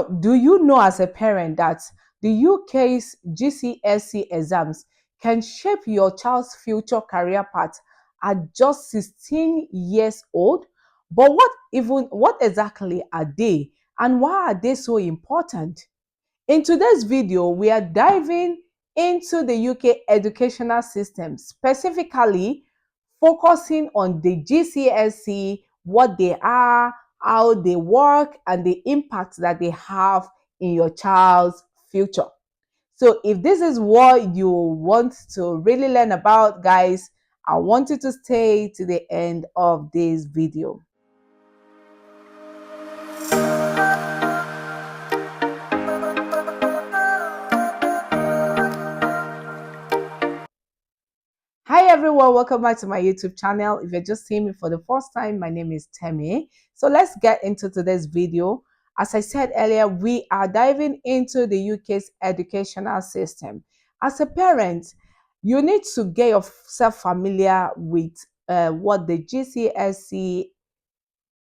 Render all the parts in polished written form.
Do you know as a parent that the UK's GCSE exams can shape your child's future career path at just 16 years old? But what exactly are they, and why are they so important? In today's video, we are diving into the UK educational system, specifically focusing on the GCSE, what they are, how they work, and the impact that they have in your child's future. So if this is what you want to really learn about, guys, I want you to stay to the end of this video. Hi everyone, welcome back to my YouTube channel. If you're just seeing me for the first time, my name is Temi. So let's get into today's video. As I said earlier, we are diving into the UK's educational system. As a parent, you need to get yourself familiar with what the GCSE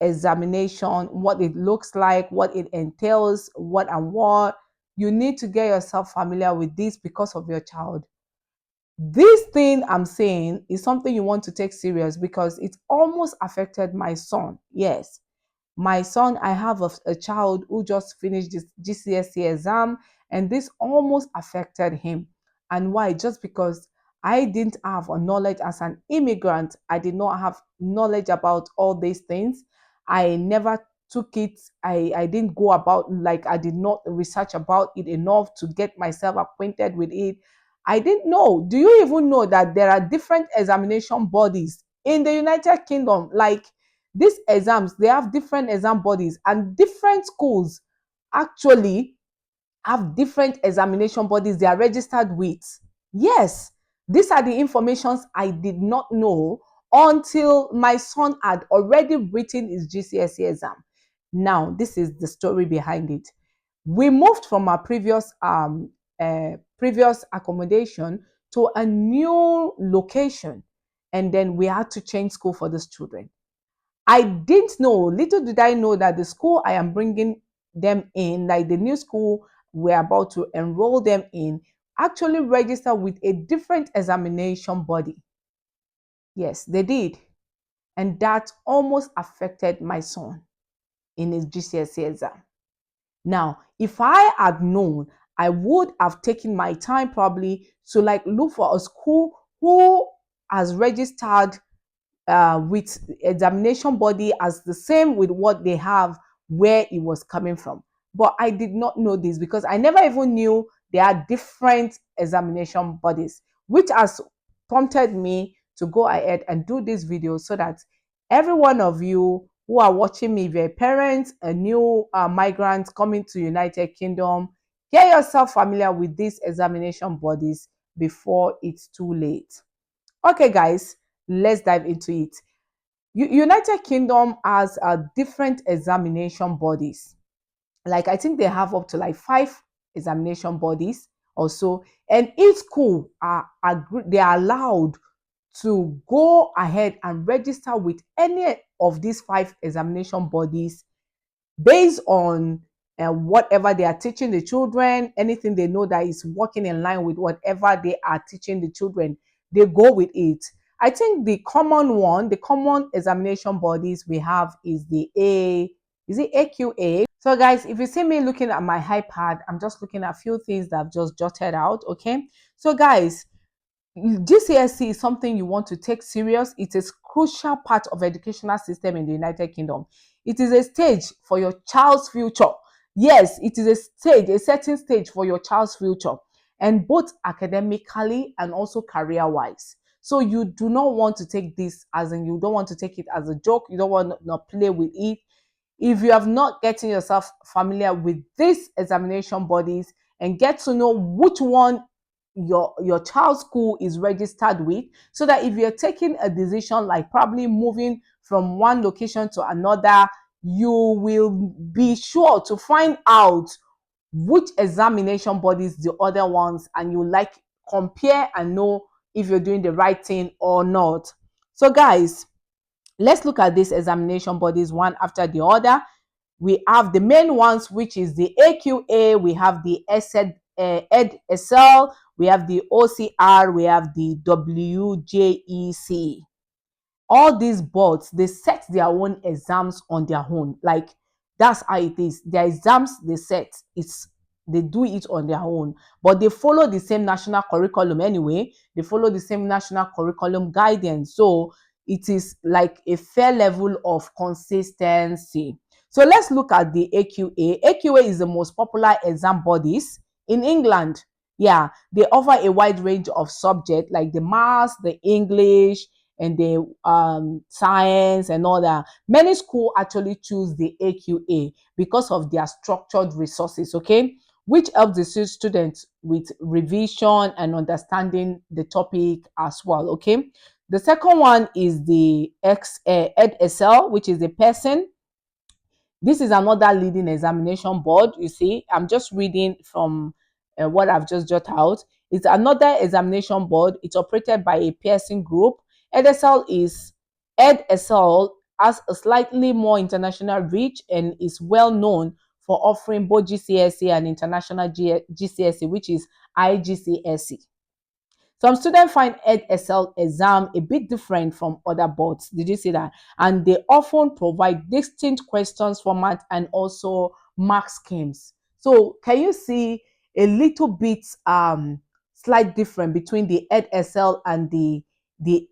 examination, what it looks like, what it entails, what and what. You need to get yourself familiar with this because of your child. This thing I'm saying is something you want to take serious because it almost affected my son. Yes, my son, I have a child who just finished this GCSE exam, and this almost affected him. And why? Just because I didn't have a knowledge as an immigrant. I did not have knowledge about all these things. I never took it. I didn't go about, like, I did not research about it enough to get myself acquainted with it. I didn't know. Do you even know that there are different examination bodies in the United Kingdom? Like, these exams, they have different exam bodies, and different schools actually have different examination bodies they are registered with. Yes, these are the informations I did not know until my son had already written his GCSE exam. Now, this is the story behind it. We moved from our previous accommodation to a new location, and then we had to change school for these children. I didn't know, little did I know that the school I am bringing them in, like the new school we're about to enroll them in, actually registered with a different examination body. Yes, they did. And that almost affected my son in his GCSE exam. Now, if I had known, I would have taken my time probably to like look for a school who has registered with examination body as the same with what they have where it was coming from. But I did not know this because I never even knew there are different examination bodies, which has prompted me to go ahead and do this video so that every one of you who are watching me, if you're a parent, a new migrant coming to United Kingdom, get yourself familiar with these examination bodies before it's too late. Okay, guys, let's dive into it. United Kingdom has different examination bodies. Like, I think they have up to like 5 examination bodies or so, and each school they are allowed to go ahead and register with any of these 5 examination bodies based on whatever they are teaching the children, anything they know that is working in line with whatever they are teaching the children, they go with it. I think the common examination bodies we have is is it AQA? So guys, if you see me looking at my iPad, I'm just looking at a few things that I've just jotted out, okay? So guys, GCSE is something you want to take serious. It is a crucial part of educational system in the United Kingdom. It is a stage for your child's future. Yes, it is a certain stage for your child's future, and both academically and also career-wise. So you do not want to take this as in, you don't want to take it as a joke. You don't want to not play with it. If you have not getting yourself familiar with these examination bodies and get to know which one your child's school is registered with, so that if you're taking a decision like probably moving from one location to another, you will be sure to find out which examination bodies the other ones, and you like compare and know if you're doing the right thing or not. So guys, let's look at these examination bodies one after the other. we have the main ones, which is the AQA, we have the EdSL, we have the OCR, we have the WJEC. All these boards, they set their own exams on their own. Like, that's how it is. Their exams they set, they do it on their own, but they follow the same national curriculum anyway. They follow the same national curriculum guidance. So it is like a fair level of consistency. So let's look at the AQA. AQA is the most popular exam bodies in England. Yeah, they offer a wide range of subjects like the maths, the English, and the science and all that. Many schools actually choose the AQA because of their structured resources, okay, which helps the students with revision and understanding the topic as well, okay. The second one is the EdSL, which is the person. This is another leading examination board. You see, I'm just reading from what I've just jotted out. It's another examination board. It's operated by a Pearson group. EdSL has a slightly more international reach and is well known for offering both GCSE and international GCSE, which is IGCSE. Some students find EdSL exam a bit different from other boards. Did you see that? And they often provide distinct questions format and also mark schemes. So can you see a little bit slight difference between the EdSL and the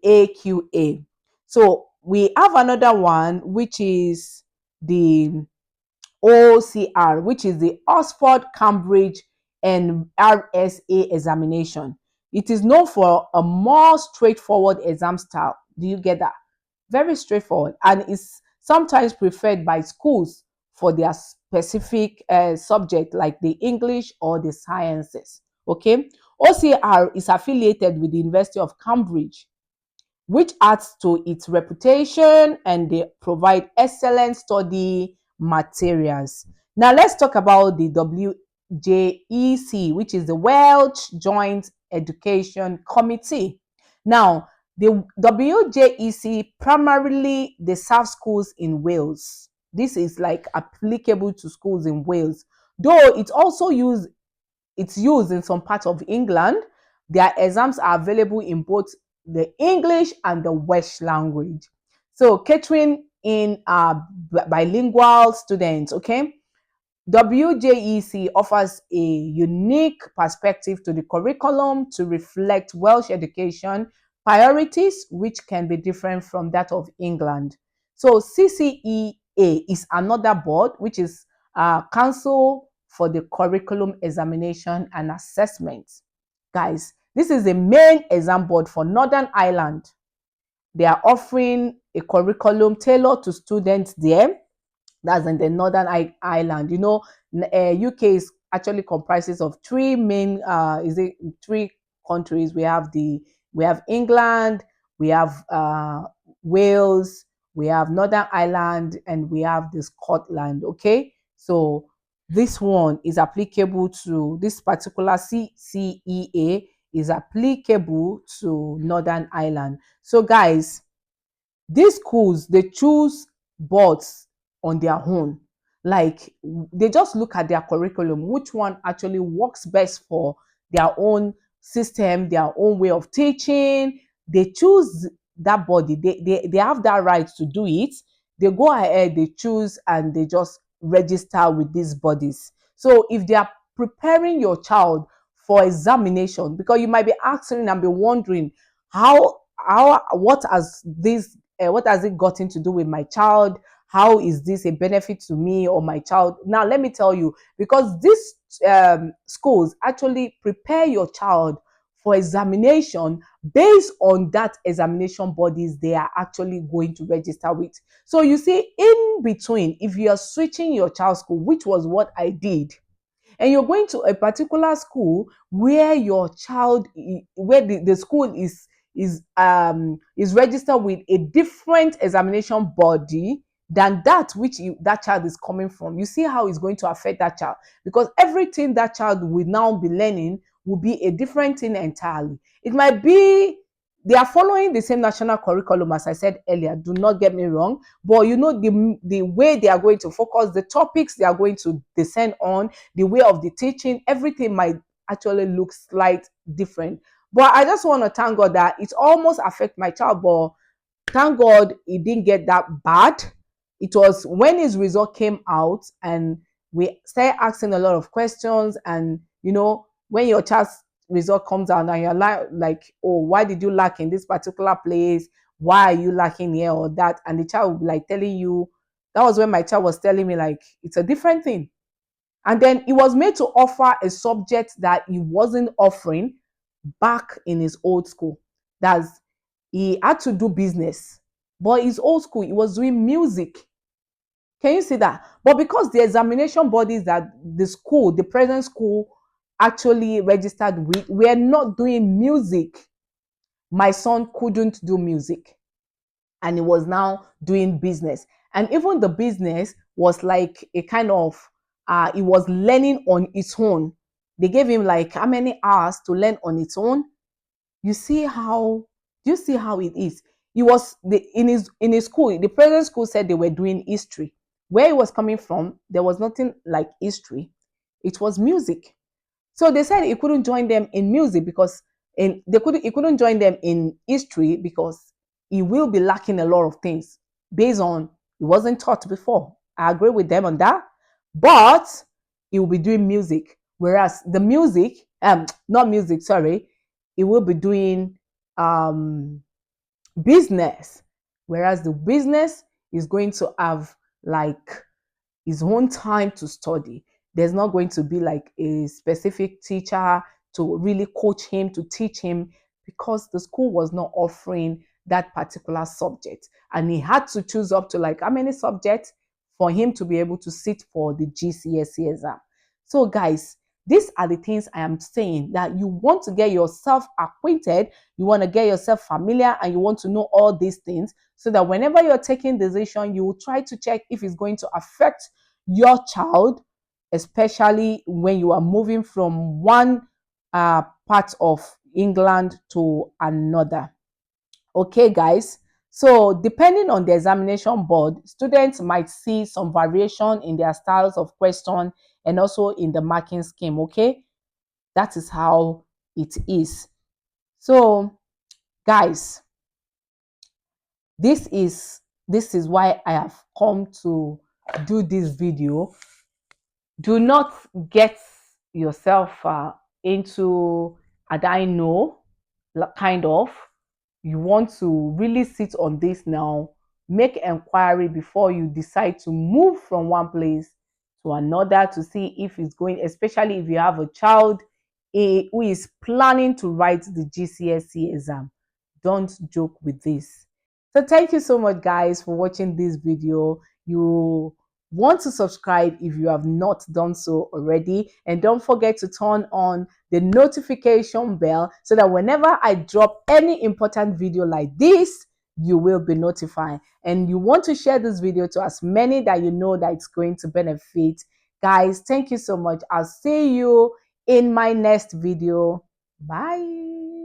AQA? So we have another one, which is the OCR, which is the Oxford, Cambridge, and RSA examination. It is known for a more straightforward exam style. Do you get that? Very straightforward, and is sometimes preferred by schools for their specific subject like the English or the sciences. Okay, OCR is affiliated with the University of Cambridge, which adds to its reputation, and they provide excellent study materials. Now let's talk about the WJEC, which is the Welsh Joint Education Committee. Now, the WJEC primarily they serve schools in Wales. This is like applicable to schools in Wales, though it's used in some parts of England. Their exams are available in both the English and the Welsh language. So catering in bilingual students, okay? WJEC offers a unique perspective to the curriculum to reflect Welsh education priorities, which can be different from that of England. So CCEA is another board, which is Council for the Curriculum Examination and Assessment. Guys, this is the main exam board for Northern Ireland. They are offering a curriculum tailored to students there. That's in the Northern Ireland. You know, UK is actually comprises of three main three countries. We have England, we have Wales, we have Northern Ireland, and we have the Scotland. Okay, so this one is applicable to this particular CCEA is applicable to Northern Ireland. So guys, these schools, they choose boards on their own. Like, they just look at their curriculum, which one actually works best for their own system, their own way of teaching. They choose that body. They have that right to do it. They go ahead, they choose, and they just register with these bodies. So if they are preparing your child for examination, because you might be asking and be wondering what has it gotten to do with my child? How is this a benefit to me or my child? Now let me tell you, because these schools actually prepare your child for examination based on that examination bodies they are actually going to register with. So you see, in between, if you are switching your child's school, which was what I did, and you're going to a particular school where your child, where the school is registered with a different examination body than that which that child is coming from, you see how it's going to affect that child, because everything that child will now be learning will be a different thing entirely. It might be they are following the same national curriculum as I said earlier. Do not get me wrong, but you know the way they are going to focus, the topics they are going to descend on, the way of the teaching, everything might actually look slight different. But I just want to thank God that it almost affect my child, but thank God it didn't get that bad. It was when his result came out and we started asking a lot of questions. And you know, when your child's result comes out and you're like, oh, why did you lack in this particular place? Why are you lacking here or that? And the child will be like telling you, that was when my child was telling me, like, it's a different thing. And then he was made to offer a subject that he wasn't offering back in his old school. That's he had to do business, but his old school, he was doing music. Can you see that? But because the examination bodies that the school, the present school, actually registered with, were not doing music, my son couldn't do music, and he was now doing business. And even the business was like a kind of, he was learning on its own. They gave him like how many hours to learn on its own. You see how, do you see how it is? He was in his school, the present school said they were doing history. Where he was coming from, there was nothing like history. It was music. So they said he couldn't join them in music because he couldn't join them in history because he will be lacking a lot of things based on he wasn't taught before. I agree with them on that. But he will be doing music. Whereas the music, not music, sorry, he will be doing business. Whereas the business is going to have like his own time to study. There's not going to be like a specific teacher to really coach him, to teach him, because the school was not offering that particular subject. And he had to choose up to like how many subjects for him to be able to sit for the GCSE exam. So, guys, these are the things I am saying, that you want to get yourself acquainted, you want to get yourself familiar, and you want to know all these things so that whenever you're taking decision, you will try to check if it's going to affect your child, especially when you are moving from one part of England to another. Okay, guys. So depending on the examination board, students might see some variation in their styles of question and also in the marking scheme. Okay, that is how it is. So, guys, this is why I have come to do this video. Do not get yourself into a I know kind of. You want to really sit on this now, make inquiry before you decide to move from one place to another to see if it's going, especially if you have a child who is planning to write the GCSE exam. Don't joke with this. So thank you so much, guys, for watching this video. You want to subscribe if you have not done so already, and don't forget to turn on the notification bell so that whenever I drop any important video like this, you will be notified. And you want to share this video to as many that you know that it's going to benefit. Guys, thank you so much. I'll see you in my next video. Bye.